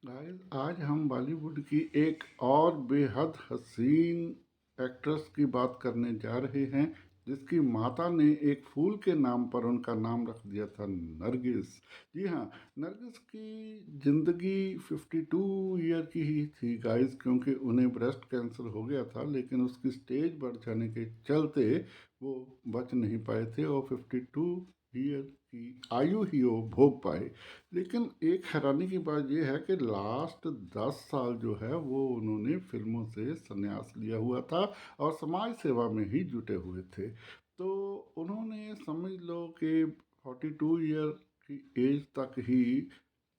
Guys आज हम बॉलीवुड की एक और बेहद हसीन एक्ट्रेस की बात करने जा रहे हैं जिसकी माता ने एक फूल के नाम पर उनका नाम रख दिया था नरगिस। जी हाँ, नरगिस की ज़िंदगी 52 ईयर की ही थी गाइस, क्योंकि उन्हें ब्रेस्ट कैंसर हो गया था, लेकिन उसकी स्टेज बढ़ जाने के चलते वो बच नहीं पाए थे और 52 ईयर की आयु ही वो भोग पाए। लेकिन एक हैरानी की बात यह है कि लास्ट 10 साल जो है वो उन्होंने फिल्मों से संन्यास लिया हुआ था और समाज सेवा में ही जुटे हुए थे। तो उन्होंने समझ लो कि 42 ईयर की एज तक ही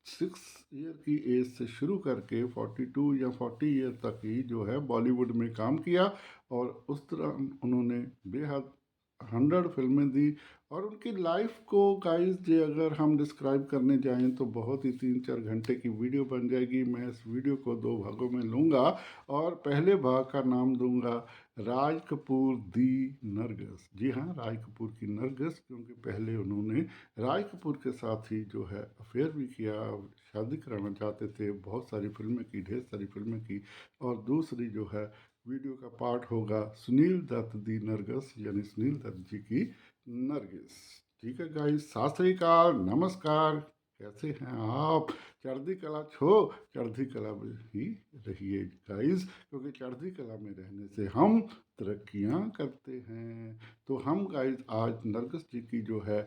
6 ईयर की एज से शुरू करके 42 या 40 ईयर तक ही जो है बॉलीवुड में काम किया और उस तरह उन्होंने बेहद 100 फिल्में दी। और उनकी लाइफ को गाइस जी अगर हम डिस्क्राइब करने जाएं तो बहुत ही 3-4 घंटे की वीडियो बन जाएगी। मैं इस वीडियो को दो भागों में लूँगा और पहले भाग का नाम दूंगा राज कपूर दी नरगिस। जी हाँ, राज कपूर की नरगिस, क्योंकि पहले उन्होंने राज कपूर के साथ ही जो है अफेयर भी किया, शादी कराना चाहते थे, बहुत सारी फिल्में की, ढेर सारी फिल्में की। और दूसरी जो है वीडियो का पार्ट होगा सुनील दत्त दी नरगिस, यानी सुनील दत्त जी की नरगिस। ठीक है गाइस, सत श्री अकाल, नमस्कार, कैसे हैं आप? चढ़ती कला छो, चढ़ती कला में ही रहिए गाइस, क्योंकि चढ़ती कला में रहने से हम तरक्कियां करते हैं। तो हम गाइस आज नरगिस जी की जो है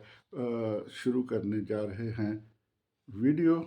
शुरू करने जा रहे हैं वीडियो।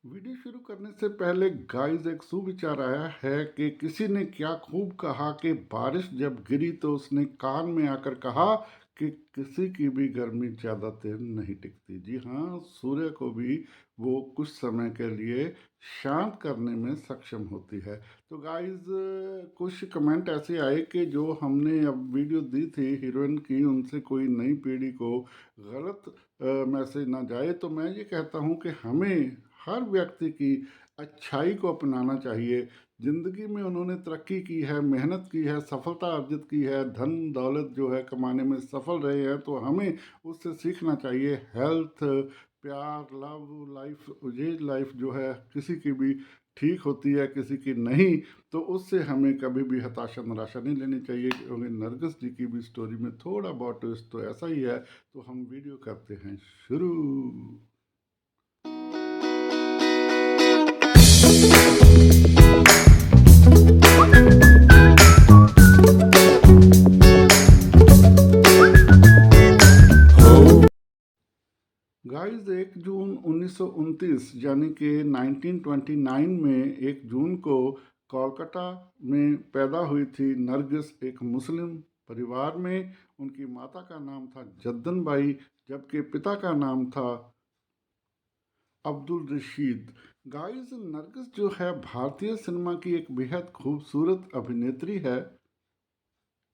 वीडियो शुरू करने से पहले गाइस एक सुविचार आया है कि किसी ने क्या खूब कहा कि बारिश जब गिरी तो उसने कान में आकर कहा कि किसी की भी गर्मी ज़्यादा देर नहीं टिकती। जी हाँ, सूर्य को भी वो कुछ समय के लिए शांत करने में सक्षम होती है। तो गाइस कुछ कमेंट ऐसे आए कि जो हमने अब वीडियो दी थी हीरोइन की, उनसे कोई नई पीढ़ी को गलत मैसेज ना जाए। तो मैं ये कहता हूँ कि हमें हर व्यक्ति की अच्छाई को अपनाना चाहिए। ज़िंदगी में उन्होंने तरक्की की है, मेहनत की है, सफलता अर्जित की है, धन दौलत जो है कमाने में सफल रहे हैं, तो हमें उससे सीखना चाहिए। हेल्थ, प्यार, लव लाइफ, ये लाइफ जो है किसी की भी ठीक होती है, किसी की नहीं। तो उससे हमें कभी भी हताशा निराशा नहीं लेनी चाहिए, क्योंकि नरगिस जी की भी स्टोरी में थोड़ा बहुत ट्विस्ट तो ऐसा ही है। तो हम वीडियो करते हैं शुरू। गाइस 1 जून 1929 यानी कि 1929 में 1 जून को कोलकाता में पैदा हुई थी नरगिस, एक मुस्लिम परिवार में। उनकी माता का नाम था जद्दन बाई, जबकि पिता का नाम था अब्दुल रशीद। गाइस नरगिस जो है भारतीय सिनेमा की एक बेहद खूबसूरत अभिनेत्री है।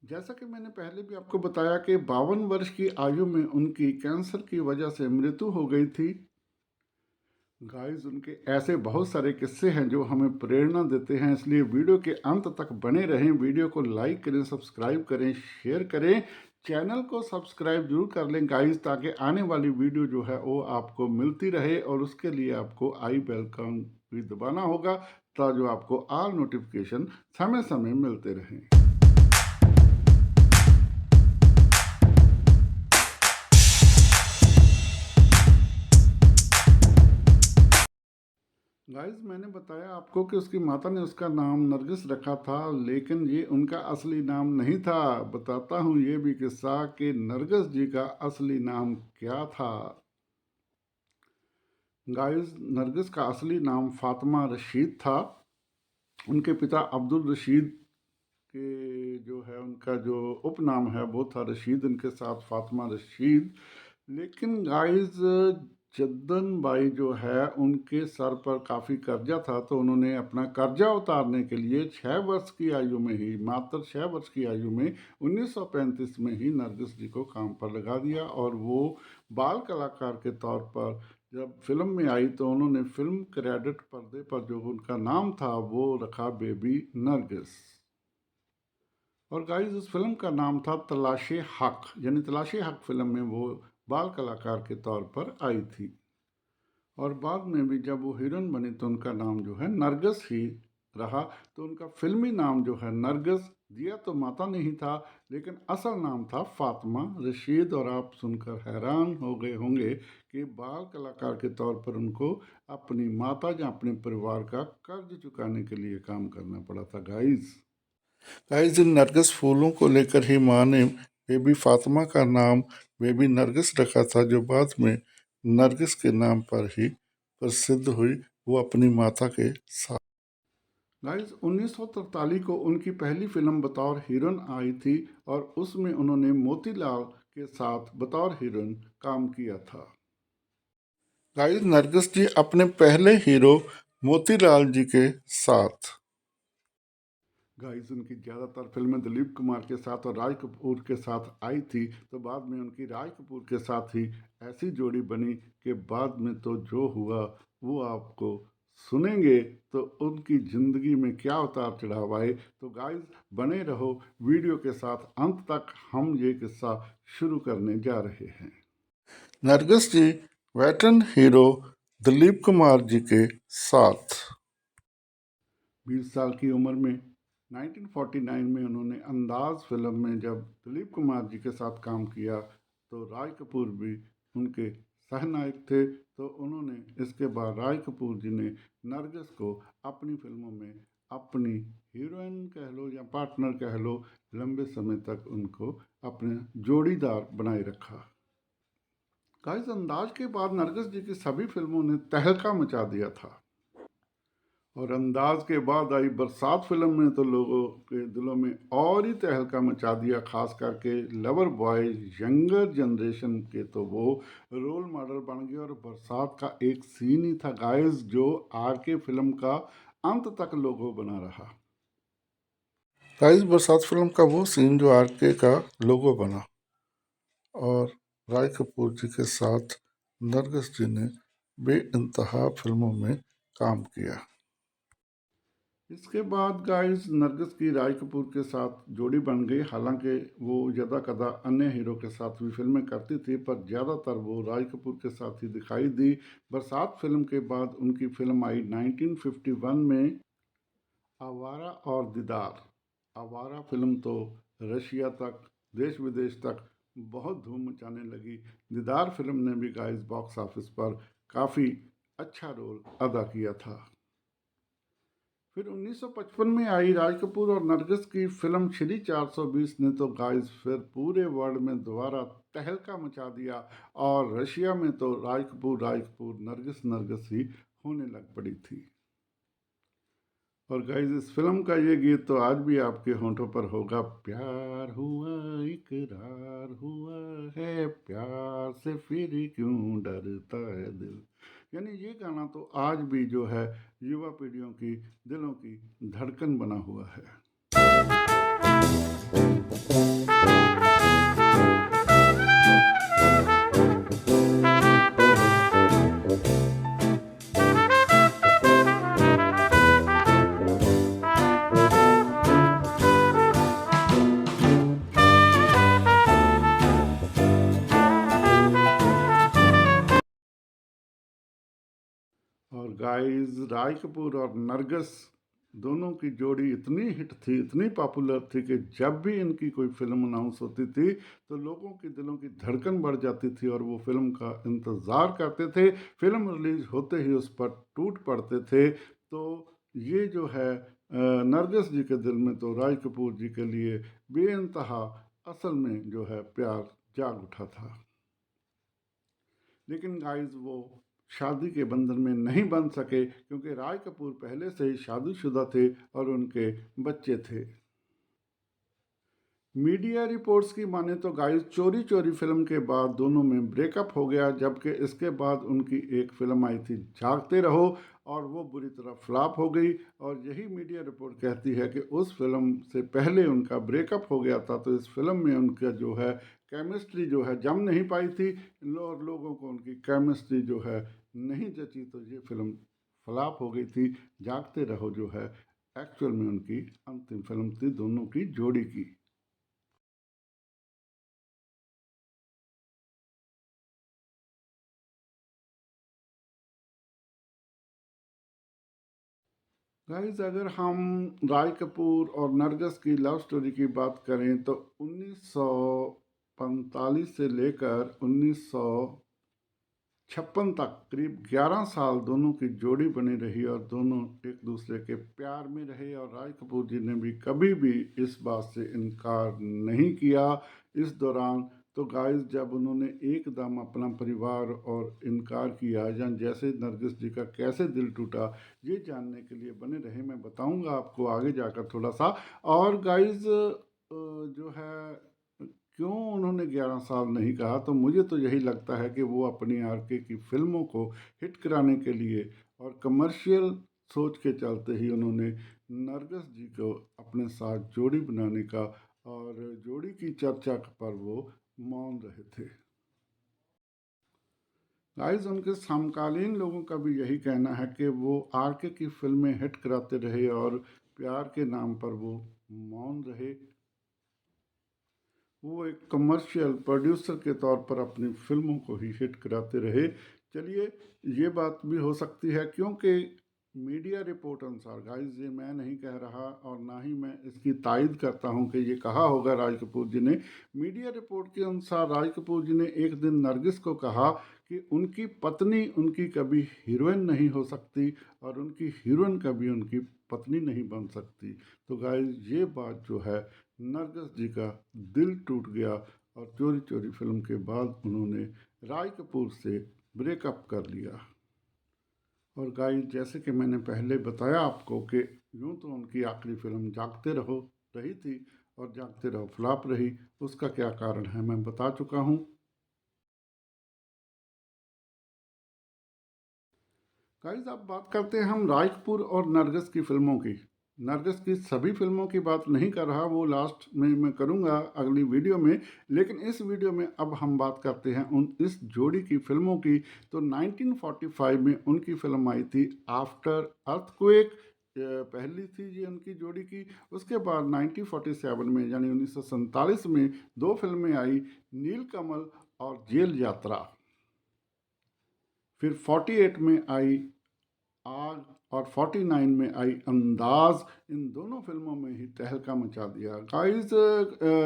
जैसा कि मैंने पहले भी आपको बताया कि 52 वर्ष की आयु में उनकी कैंसर की वजह से मृत्यु हो गई थी। गाइस उनके ऐसे बहुत सारे किस्से हैं जो हमें प्रेरणा देते हैं, इसलिए वीडियो के अंत तक बने रहें। वीडियो को लाइक करें, सब्सक्राइब करें, शेयर करें, चैनल को सब्सक्राइब जरूर कर लें गाइस, ताकि आने वाली वीडियो जो है वो आपको मिलती रहे। और उसके लिए आपको आई बेल का भी दबाना होगा, ताकि जो आपको ऑल नोटिफिकेशन समय समय मिलते रहें। गाइस मैंने बताया आपको कि उसकी माता ने उसका नाम नरगिस रखा था, लेकिन ये उनका असली नाम नहीं था। बताता हूँ ये भी किस्सा कि नरगिस जी का असली नाम क्या था। गाइस नरगिस का असली नाम फातिमा रशीद था। उनके पिता अब्दुल रशीद के जो है उनका जो उपनाम है वो था रशीद, उनके साथ फातिमा रशीद। लेकिन गाइस चंदन बाई जो है उनके सर पर काफ़ी कर्जा था, तो उन्होंने अपना कर्जा उतारने के लिए 6 वर्ष की आयु में ही, मात्र 6 वर्ष की आयु में 1935 में ही नरगिस जी को काम पर लगा दिया। और वो बाल कलाकार के तौर पर जब फिल्म में आई तो उन्होंने फिल्म क्रेडिट पर्दे पर जो उनका नाम था वो रखा बेबी नरगिस। और गाइस उस फिल्म का नाम था तलाशे हक, यानी तलाशे हक फिल्म में वो बाल कलाकार के तौर पर आई थी। और बाद में भी जब वो हीरोइन बनी तो उनका नाम जो है नरगिस ही रहा। तो उनका फिल्मी नाम जो है नरगिस दिया तो माता ने ही था, लेकिन असल नाम था फातिमा रशीद। और आप सुनकर हैरान हो गए होंगे कि बाल कलाकार के तौर पर उनको अपनी माता या अपने परिवार का कर्ज चुकाने के लिए काम करना पड़ा था। गाइस इन नरगिस फूलों को लेकर ही माँ ने बेबी फातिमा का नाम बेबी नरगिस रखा था, जो बाद में नरगिस के नाम पर ही प्रसिद्ध हुई, वो अपनी माता के साथ। गाइस 1943 को उनकी पहली फिल्म बतौर हीरोइन आई थी और उसमें उन्होंने मोतीलाल के साथ बतौर हीरोइन काम किया था। गाइस नरगिस जी अपने पहले हीरो मोतीलाल जी के साथ। गाइस उनकी ज़्यादातर फिल्में दिलीप कुमार के साथ और राज कपूर के साथ आई थी, तो बाद में उनकी राज कपूर के साथ ही ऐसी जोड़ी बनी कि बाद में तो जो हुआ वो आपको सुनेंगे तो उनकी ज़िंदगी में क्या उतार चढ़ाव आए। तो गाइस बने रहो वीडियो के साथ अंत तक, हम ये किस्सा शुरू करने जा रहे हैं। नरगिस जी वेटरन हीरो दिलीप कुमार जी के साथ। 20 साल की उम्र में 1949 में उन्होंने अंदाज फिल्म में जब दिलीप कुमार जी के साथ काम किया तो राज कपूर भी उनके सहनायक थे। तो उन्होंने इसके बाद राज कपूर जी ने नरगिस को अपनी फिल्मों में अपनी हीरोइन कह लो या पार्टनर कह लो, लंबे समय तक उनको अपने जोड़ीदार बनाए रखा। गाइस अंदाज के बाद नरगिस जी की सभी फिल्मों ने तहलका मचा दिया था। और अंदाज के बाद आई बरसात फिल्म में तो लोगों के दिलों में और ही तहलका मचा दिया, खास करके लवर बॉयज यंगर जनरेशन के तो वो रोल मॉडल बन गए। और बरसात का एक सीन ही था गाइस जो आर के फिल्म का अंत तक लोगो बना रहा। गाइस बरसात फिल्म का वो सीन जो आर के का लोगो बना और राज कपूर जी के साथ नरगिस जी ने बेइंतहा फिल्मों में काम किया। इसके बाद गाइस नरगिस की राज कपूर के साथ जोड़ी बन गई। हालांकि वो यदा कदा अन्य हीरो के साथ भी फिल्में करती थी, पर ज़्यादातर वो राज कपूर के साथ ही दिखाई दी। बरसात फिल्म के बाद उनकी फिल्म आई 1951 में आवारा और दीदार। आवारा फिल्म तो रशिया तक, देश विदेश तक बहुत धूम मचाने लगी। दीदार फिल्म ने भी गाइस बॉक्स ऑफिस पर काफ़ी अच्छा रोल अदा किया था। फिर 1955 में आई राज कपूर और नरगिस की फिल्म श्री 420 ने तो गाइस फिर पूरे वर्ल्ड में दोबारा तहलका मचा दिया। और रशिया में तो राज कपूर नरगिस नरगिस ही होने लग पड़ी थी। और गाइस इस फिल्म का ये गीत तो आज भी आपके होंठों पर होगा, प्यार हुआ इकरार हुआ है, प्यार से फिर क्यों डरता है दिल। यानी ये गाना तो आज भी जो है युवा पीढ़ियों की दिलों की धड़कन बना हुआ है। और गाइस राज कपूर और नरगिस दोनों की जोड़ी इतनी हिट थी, इतनी पॉपुलर थी कि जब भी इनकी कोई फिल्म अनाउंस होती थी तो लोगों के दिलों की धड़कन बढ़ जाती थी और वो फिल्म का इंतज़ार करते थे। फिल्म रिलीज होते ही उस पर टूट पड़ते थे। तो ये जो है नरगिस जी के दिल में तो राज कपूर जी के लिए बेइंतहा असल में जो है प्यार जाग उठा था। लेकिन गाइस वो शादी के बंधन में नहीं बंध सके क्योंकि राज कपूर पहले से ही शादीशुदा थे और उनके बच्चे थे। मीडिया रिपोर्ट्स की माने तो गाइस चोरी चोरी फिल्म के बाद दोनों में ब्रेकअप हो गया, जबकि इसके बाद उनकी एक फिल्म आई थी जागते रहो, और वो बुरी तरह फ्लॉप हो गई। और यही मीडिया रिपोर्ट कहती है कि उस फिल्म से पहले उनका ब्रेकअप हो गया था, तो इस फिल्म में उनका जो है केमिस्ट्री जो है जम नहीं पाई थी, और लोगों को उनकी केमिस्ट्री जो है नहीं जची, तो ये फिल्म फ्लॉप हो गई थी। जागते रहो जो है एक्चुअल में उनकी अंतिम फिल्म थी दोनों की जोड़ी की। गाइस अगर हम राय कपूर और नरगिस की लव स्टोरी की बात करें तो 1945 से लेकर 1956 तक करीब 11 साल दोनों की जोड़ी बनी रही, और दोनों एक दूसरे के प्यार में रहे, और राय कपूर जी ने भी कभी भी इस बात से इनकार नहीं किया इस दौरान। तो गाइस जब उन्होंने एकदम अपना परिवार और इनकार किया, या जैसे नरगिस जी का कैसे दिल टूटा, ये जानने के लिए बने रहे। मैं बताऊंगा आपको आगे जाकर थोड़ा सा। और गाइस जो है क्यों उन्होंने 11 साल नहीं कहा, तो मुझे तो यही लगता है कि वो अपनी आरके की फिल्मों को हिट कराने के लिए और कमर्शियल सोच के चलते ही उन्होंने नरगिस जी को अपने साथ जोड़ी बनाने का, और जोड़ी की चर्चा पर वो मौन रहे थे। गाइस उनके समकालीन लोगों का भी यही कहना है कि वो आरके की फिल्में हिट कराते रहे, और प्यार के नाम पर वो मौन रहे। वो एक कमर्शियल प्रोड्यूसर के तौर पर अपनी फिल्मों को ही हिट कराते रहे। चलिए, ये बात भी हो सकती है क्योंकि मीडिया रिपोर्ट अनुसार, गाइस ये मैं नहीं कह रहा और ना ही मैं इसकी तायद करता हूँ कि ये कहा होगा राज कपूर जी ने। मीडिया रिपोर्ट के अनुसार राज कपूर जी ने एक दिन नरगिस को कहा कि उनकी पत्नी उनकी कभी हीरोइन नहीं हो सकती, और उनकी हीरोइन कभी उनकी पत्नी नहीं बन सकती। तो गाइस ये बात जो है, नरगिस जी का दिल टूट गया, और चोरी चोरी फिल्म के बाद उन्होंने राज कपूर से ब्रेकअप कर लिया। और गाइस जैसे कि मैंने पहले बताया आपको कि यूं तो उनकी आखिरी फिल्म जागते रहो रही थी, और जागते रहो फ्लॉप रही। उसका क्या कारण है मैं बता चुका हूँ। गाइस अब बात करते हैं हम राज कपूर और नरगिस की फिल्मों की। नरगिस की सभी फिल्मों की बात नहीं कर रहा, वो लास्ट में मैं करूँगा अगली वीडियो में। लेकिन इस वीडियो में अब हम बात करते हैं उन इस जोड़ी की फिल्मों की। तो 1945 में उनकी फिल्म आई थी आफ्टर अर्थक्वेक, पहली थी ये उनकी जोड़ी की। उसके बाद 1947 में यानी 1947 में दो फिल्में आई, नीलकमल और जेल यात्रा। फिर 48 में आई आग, और 49 में आई अंदाज। इन दोनों फिल्मों में ही तहलका मचा दिया। गाइस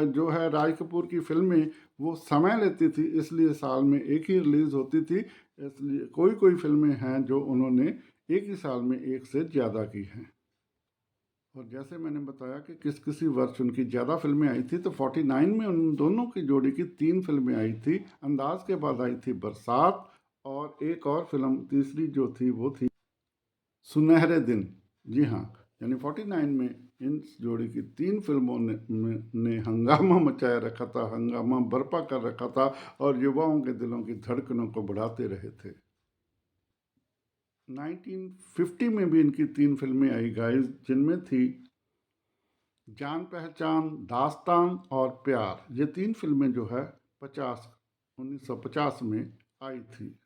जो है राज कपूर की फिल्में वो समय लेती थी, इसलिए साल में एक ही रिलीज़ होती थी। इसलिए कोई कोई फिल्में हैं जो उन्होंने एक ही साल में एक से ज़्यादा की हैं। और जैसे मैंने बताया कि किसी वर्ष उनकी ज़्यादा फिल्में आई थी, तो 49 में उन दोनों की जोड़ी की तीन फिल्में आई थी। अंदाज के बाद आई थी बरसात, और एक और फिल्म तीसरी जो थी वो थी सुनहरे दिन। जी हाँ, यानी 49 में इन जोड़ी की तीन फिल्मों ने हंगामा मचाया रखा था, हंगामा बर्पा कर रखा था, और युवाओं के दिलों की धड़कनों को बढ़ाते रहे थे। 1950 में भी इनकी तीन फिल्में आई गाइस, जिनमें थी जान पहचान, दास्तान और प्यार। ये तीन फिल्में जो है 1950 में आई थी।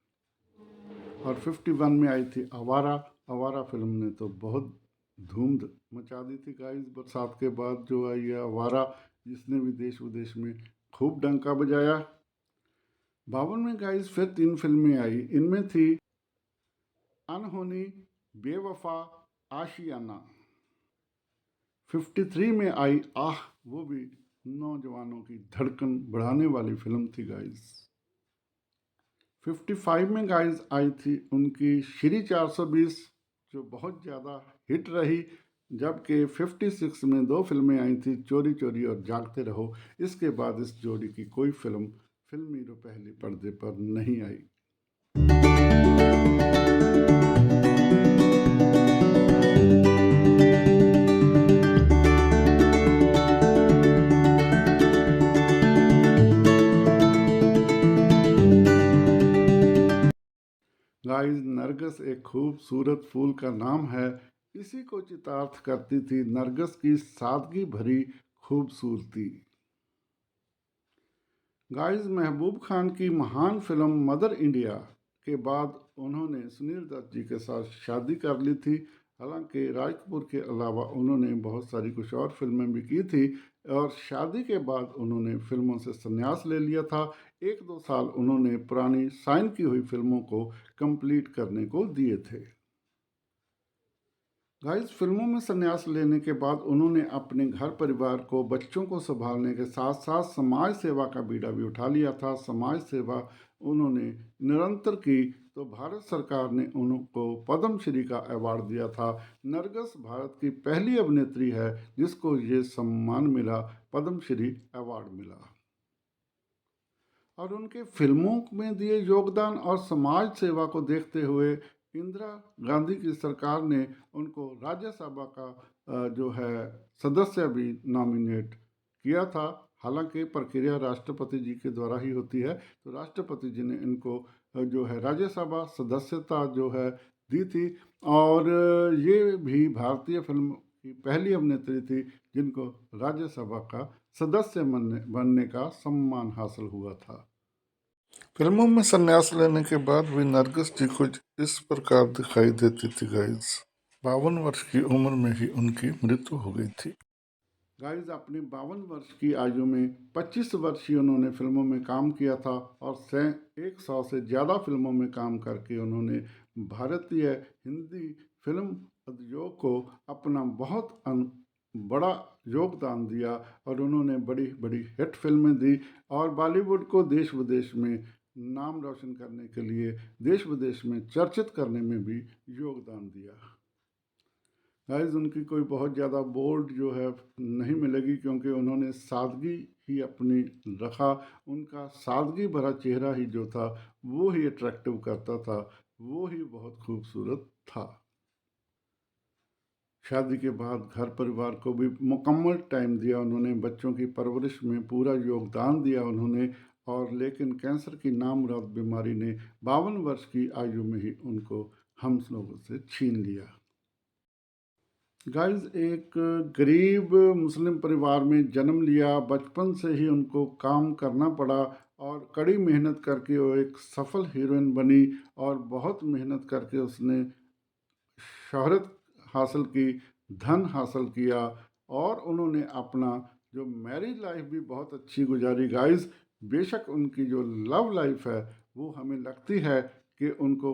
और 51 में आई थी आवारा। आवारा फिल्म ने तो बहुत धूम मचा दी थी गाइस। बरसात के बाद जो आई है आवारा, जिसने भी देश विदेश में खूब डंका बजाया। 52 में गाइस फिर तीन फिल्में आई, इनमें थी अनहोनी, बेवफा, आशियाना। 53 में आई आह, वो भी नौजवानों की धड़कन बढ़ाने वाली फिल्म थी गाइस। 55 में गाइस आई थी उनकी श्री 420, जो बहुत ज़्यादा हिट रही। जबकि 56 में दो फिल्में आई थी, चोरी चोरी और जागते रहो। इसके बाद इस जोड़ी की कोई फिल्म फिल्मी पहले पर्दे पर नहीं आई। गाइस, नरगिस एक खूबसूरत फूल का नाम है। इसी को चितार्थ करती थी नरगिस की सादगी भरी खूबसूरती। गाइस, महबूब खान की महान फिल्म मदर इंडिया के बाद उन्होंने सुनील दत्त जी के साथ शादी कर ली थी। हालांकि राज कपूर के अलावा उन्होंने बहुत सारी कुछ और फिल्में भी की थी और शादी के बाद उन्होंने फिल्मों से संन्यास ले लिया था। 1-2 साल उन्होंने पुरानी साइन की हुई फिल्मों को कंप्लीट करने को दिए थे। गाइस, फिल्मों में संन्यास लेने के बाद उन्होंने अपने घर परिवार को, बच्चों को संभालने के साथ साथ समाज सेवा का बीड़ा भी उठा लिया था। समाज सेवा उन्होंने निरंतर की तो भारत सरकार ने उनको पद्म श्री का अवार्ड दिया था। नरगिस भारत की पहली अभिनेत्री है जिसको ये सम्मान मिला, पद्म श्री अवार्ड मिला। और उनके फिल्मों में दिए योगदान और समाज सेवा को देखते हुए इंदिरा गांधी की सरकार ने उनको राज्यसभा का जो है सदस्य भी नॉमिनेट किया था। हालांकि प्रक्रिया राष्ट्रपति जी के द्वारा ही होती है, तो राष्ट्रपति जी ने इनको जो है राज्यसभा सदस्यता जो है दी थी। और ये भी भारतीय फिल्म की पहली अभिनेत्री थी जिनको राज्यसभा का सदस्य बनने का सम्मान हासिल हुआ था। फिल्मों में संन्यास लेने के बाद भी नरगिस जी कुछ इस प्रकार दिखाई देती थी गाइस। 52 वर्ष की उम्र में ही उनकी मृत्यु हो गई थी। गाइस, अपनी 52 वर्ष की आयु में 25 वर्ष ही उन्होंने फिल्मों में काम किया था और 100 से ज़्यादा फिल्मों में काम करके उन्होंने भारतीय हिंदी फिल्म उद्योग को अपना बहुत बड़ा योगदान दिया और उन्होंने बड़ी बड़ी हिट फिल्में दी और बॉलीवुड को देश विदेश में नाम रोशन करने के लिए, देश विदेश में चर्चित करने में भी योगदान दिया। गाइस, उनकी कोई बहुत ज़्यादा बोल्ड जो है नहीं मिलेगी क्योंकि उन्होंने सादगी ही अपनी रखा। उनका सादगी भरा चेहरा ही जो था वो ही अट्रैक्टिव करता था, वो ही बहुत खूबसूरत था। शादी के बाद घर परिवार को भी मुकम्मल टाइम दिया उन्होंने, बच्चों की परवरिश में पूरा योगदान दिया उन्होंने। और लेकिन कैंसर की नामुराद बीमारी ने 52 वर्ष की आयु में ही उनको हम लोगों से छीन लिया। गाइस, एक गरीब मुस्लिम परिवार में जन्म लिया, बचपन से ही उनको काम करना पड़ा और कड़ी मेहनत करके वो एक सफल हीरोइन बनी और बहुत मेहनत करके उसने शोहरत हासिल की, धन हासिल किया और उन्होंने अपना जो मैरिज लाइफ भी बहुत अच्छी गुजारी। गाइस, बेशक उनकी जो लव लाइफ है वो हमें लगती है कि उनको,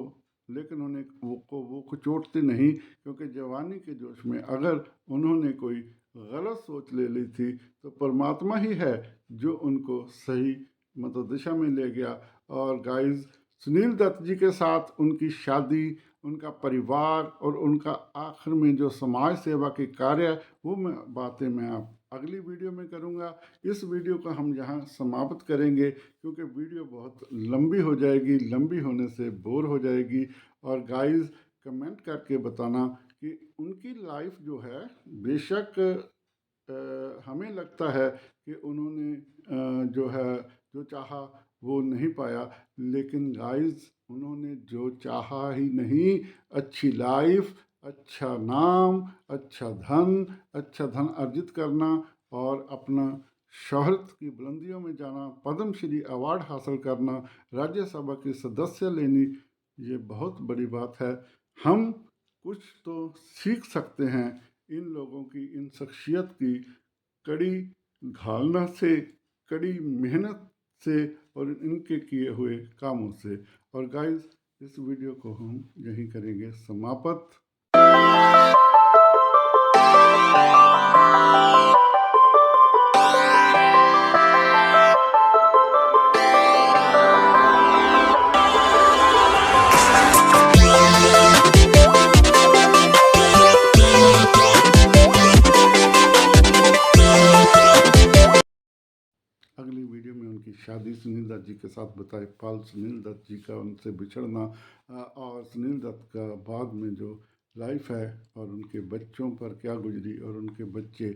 लेकिन उन्हें वो कुचोटती नहीं क्योंकि जवानी के जोश में अगर उन्होंने कोई गलत सोच ले ली थी तो परमात्मा ही है जो उनको सही मतलब दिशा में ले गया। और गाइस, सुनील दत्त जी के साथ उनकी शादी, उनका परिवार और उनका आखिर में जो समाज सेवा के कार्य, वो बातें मैं आप अगली वीडियो में करूँगा। इस वीडियो को हम यहाँ समाप्त करेंगे क्योंकि वीडियो बहुत लंबी हो जाएगी, लंबी होने से बोर हो जाएगी। और गाइस, कमेंट करके बताना कि उनकी लाइफ जो है, बेशक हमें लगता है कि उन्होंने जो है जो चाहा वो नहीं पाया, लेकिन गाइस उन्होंने जो चाहा ही नहीं, अच्छी लाइफ, अच्छा नाम, अच्छा धन अर्जित करना और अपना शोहरत की बुलंदियों में जाना, पद्म श्री अवार्ड हासिल करना, राज्यसभा की सदस्य लेनी, ये बहुत बड़ी बात है। हम कुछ तो सीख सकते हैं इन लोगों की, इन शख्सियत की कड़ी घालना से, कड़ी मेहनत से और इनके किए हुए कामों से। और गाइस, इस वीडियो को हम यहीं करेंगे समाप्त। अगली वीडियो में उनकी शादी सुनील दत्त जी के साथ बताए, पाल सुनील दत्त जी का उनसे बिछड़ना और सुनील दत्त का बाद में जो लाइफ है और उनके बच्चों पर क्या गुजरी और उनके बच्चे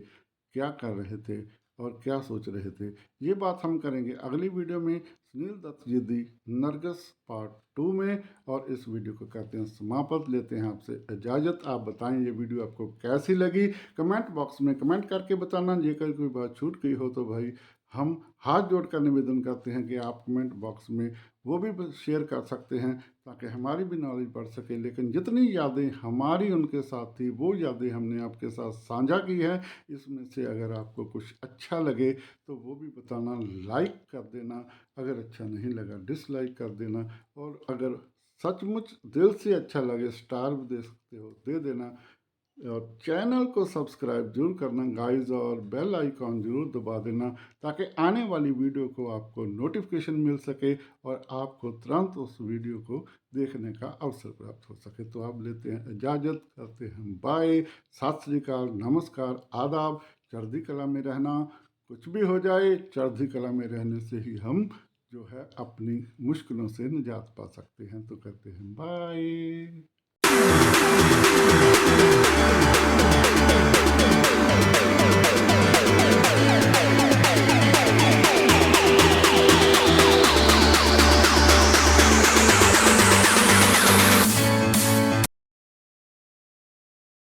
क्या कर रहे थे, और क्या सोच रहे थे। ये बात हम करेंगे अगली वीडियो में सुनील दत्त जी दी नरगिस पार्ट 2 में। और इस वीडियो को करते हैं समाप्त, लेते हैं आपसे इजाज़त। आप बताएं ये वीडियो आपको कैसी लगी, कमेंट बॉक्स में कमेंट करके बताना। ये कोई बात छूट गई हो तो भाई हम हाथ जोड़कर निवेदन करते हैं कि आप कमेंट बॉक्स में वो भी शेयर कर सकते हैं ताकि हमारी भी नॉलेज बढ़ सके। लेकिन जितनी यादें हमारी उनके साथ थी वो यादें हमने आपके साथ साझा की है। इसमें से अगर आपको कुछ अच्छा लगे तो वो भी बताना, लाइक कर देना, अगर अच्छा नहीं लगा डिसलाइक कर देना, और अगर सचमुच दिल से अच्छा लगे स्टार भी दे सकते हो, दे देना। और चैनल को सब्सक्राइब जरूर करना गाइस, और बेल आइकॉन जरूर दबा देना ताकि आने वाली वीडियो को आपको नोटिफिकेशन मिल सके और आपको तुरंत उस वीडियो को देखने का अवसर प्राप्त हो सके। तो आप लेते हैं इजाज़त, करते हैं बाय, सत श्री अकाल, नमस्कार, आदाब। चढ़ती कला में रहना, कुछ भी हो जाए चढ़ती कला में रहने से ही हम जो है अपनी मुश्किलों से निजात पा सकते हैं। तो कहते हैं बाय।